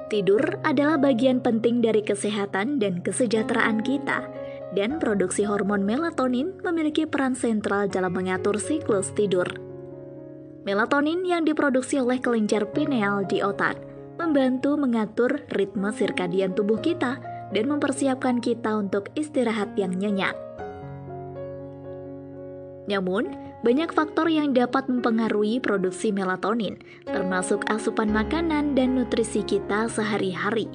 Tidur adalah bagian penting dari kesehatan dan kesejahteraan kita, dan produksi hormon melatonin memiliki peran sentral dalam mengatur siklus tidur. Melatonin yang diproduksi oleh kelenjar pineal di otak membantu mengatur ritme sirkadian tubuh kita dan mempersiapkan kita untuk istirahat yang nyenyak. Namun, banyak faktor yang dapat mempengaruhi produksi melatonin, termasuk asupan makanan dan nutrisi kita sehari-hari.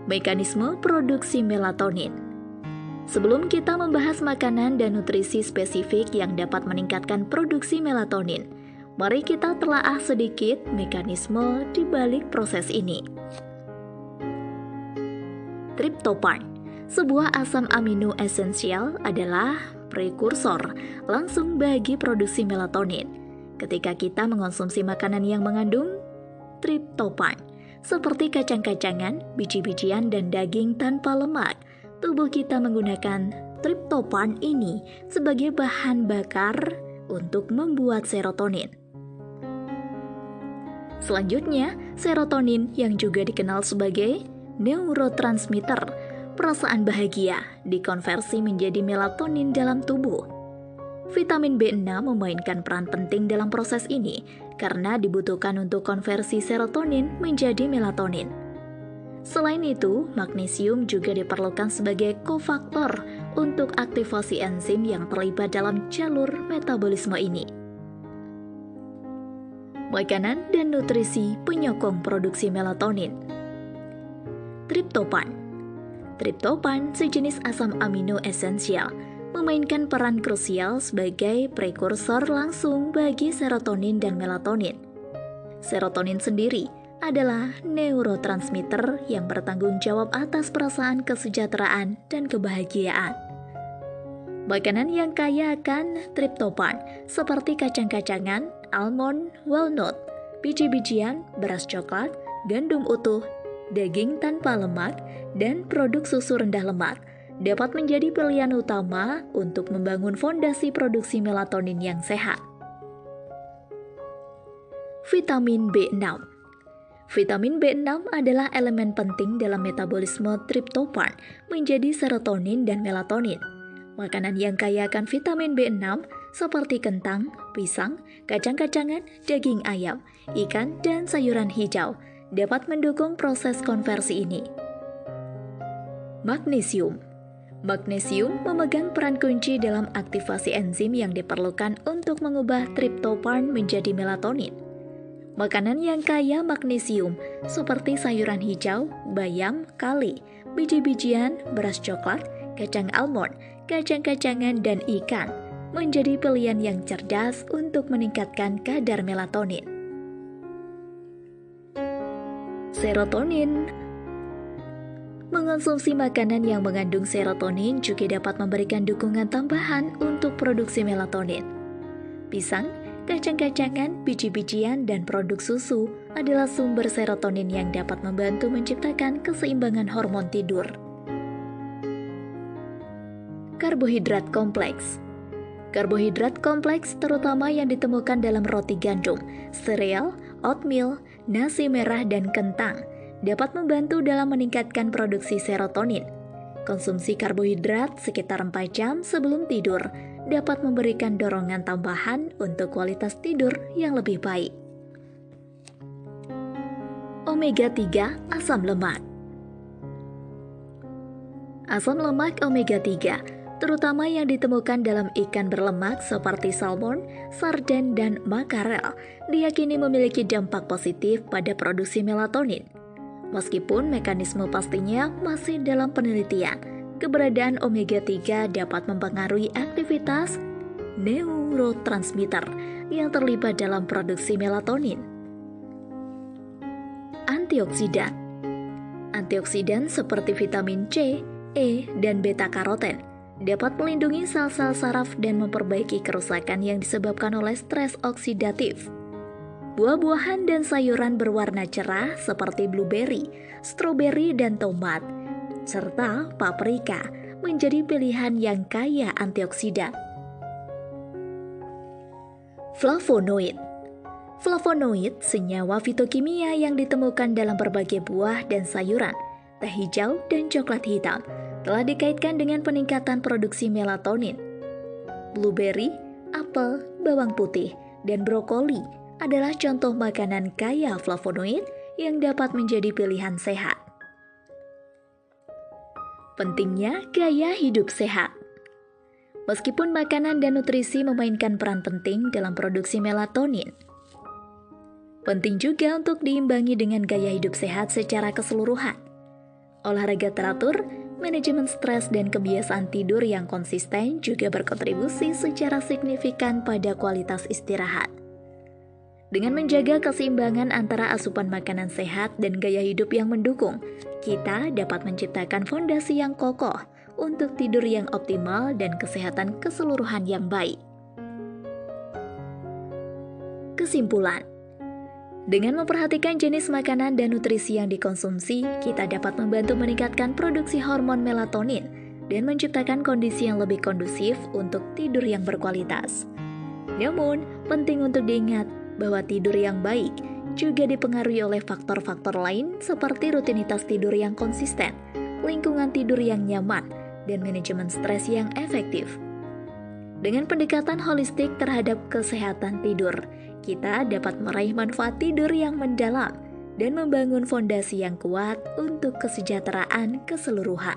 Mekanisme produksi melatonin. Sebelum kita membahas makanan dan nutrisi spesifik yang dapat meningkatkan produksi melatonin, mari kita telaah sedikit mekanisme di balik proses ini. Triptopan, sebuah asam amino esensial, adalah prekursor langsung bagi produksi melatonin. Ketika kita mengonsumsi makanan yang mengandung triptopan, seperti kacang-kacangan, biji-bijian, dan daging tanpa lemak, tubuh kita menggunakan triptopan ini sebagai bahan bakar untuk membuat serotonin. Selanjutnya, serotonin yang juga dikenal sebagai neurotransmitter perasaan bahagia dikonversi menjadi melatonin dalam tubuh. Vitamin B6 memainkan peran penting dalam proses ini karena dibutuhkan untuk konversi serotonin menjadi melatonin. Selain itu, magnesium juga diperlukan sebagai kofaktor untuk aktivasi enzim yang terlibat dalam jalur metabolisme ini. Makanan dan nutrisi penyokong produksi melatonin. Triptopan, sejenis asam amino esensial, memainkan peran krusial sebagai prekursor langsung bagi serotonin dan melatonin. Serotonin sendiri adalah neurotransmitter yang bertanggung jawab atas perasaan kesejahteraan dan kebahagiaan. Makanan yang kaya akan triptopan seperti kacang-kacangan, almond, walnut, biji-bijian, beras coklat, gandum utuh, daging tanpa lemak, dan produk susu rendah lemak dapat menjadi pilihan utama untuk membangun fondasi produksi melatonin yang sehat. Vitamin B6. Vitamin B6 adalah elemen penting dalam metabolisme triptopan menjadi serotonin dan melatonin. Makanan yang kaya akan vitamin B6 seperti kentang, pisang, kacang-kacangan, daging ayam, ikan, dan sayuran hijau dapat mendukung proses konversi ini. Magnesium memegang peran kunci dalam aktivasi enzim yang diperlukan untuk mengubah triptopan menjadi melatonin. Makanan yang kaya magnesium seperti sayuran hijau, bayam, kale, biji-bijian, beras coklat, kacang almond, kacang-kacangan, dan ikan menjadi pilihan yang cerdas untuk meningkatkan kadar melatonin. Serotonin. Mengonsumsi makanan yang mengandung serotonin juga dapat memberikan dukungan tambahan untuk produksi melatonin. Pisang, kacang-kacangan, biji-bijian, dan produk susu adalah sumber serotonin yang dapat membantu menciptakan keseimbangan hormon tidur. Karbohidrat kompleks. Karbohidrat kompleks terutama yang ditemukan dalam roti gandum, sereal, oatmeal, nasi merah, dan kentang dapat membantu dalam meningkatkan produksi serotonin. Konsumsi karbohidrat sekitar 4 jam sebelum tidur dapat memberikan dorongan tambahan untuk kualitas tidur yang lebih baik. Omega 3 asam lemak. Asam lemak omega 3 terutama yang ditemukan dalam ikan berlemak seperti salmon, sarden, dan makarel, diyakini memiliki dampak positif pada produksi melatonin. Meskipun mekanisme pastinya masih dalam penelitian, keberadaan omega 3 dapat mempengaruhi aktivitas neurotransmitter yang terlibat dalam produksi melatonin. Antioksidan. Antioksidan seperti vitamin C, E, dan beta-karoten dapat melindungi sel-sel saraf dan memperbaiki kerusakan yang disebabkan oleh stres oksidatif. Buah-buahan dan sayuran berwarna cerah seperti blueberry, stroberi, dan tomat, serta paprika menjadi pilihan yang kaya antioksidan. Flavonoid. Flavonoid, senyawa fitokimia yang ditemukan dalam berbagai buah dan sayuran, teh hijau dan coklat hitam, telah dikaitkan dengan peningkatan produksi melatonin. Blueberry, apel, bawang putih, dan brokoli adalah contoh makanan kaya flavonoid yang dapat menjadi pilihan sehat. Pentingnya gaya hidup sehat. Meskipun makanan dan nutrisi memainkan peran penting dalam produksi melatonin, penting juga untuk diimbangi dengan gaya hidup sehat secara keseluruhan. Olahraga teratur, manajemen stres, dan kebiasaan tidur yang konsisten juga berkontribusi secara signifikan pada kualitas istirahat. Dengan menjaga keseimbangan antara asupan makanan sehat dan gaya hidup yang mendukung, kita dapat menciptakan fondasi yang kokoh untuk tidur yang optimal dan kesehatan keseluruhan yang baik. Kesimpulan: dengan memperhatikan jenis makanan dan nutrisi yang dikonsumsi, kita dapat membantu meningkatkan produksi hormon melatonin dan menciptakan kondisi yang lebih kondusif untuk tidur yang berkualitas. Namun, penting untuk diingat bahwa tidur yang baik juga dipengaruhi oleh faktor-faktor lain seperti rutinitas tidur yang konsisten, lingkungan tidur yang nyaman, dan manajemen stres yang efektif. Dengan pendekatan holistik terhadap kesehatan tidur, kita dapat meraih manfaat tidur yang mendalam dan membangun fondasi yang kuat untuk kesejahteraan keseluruhan.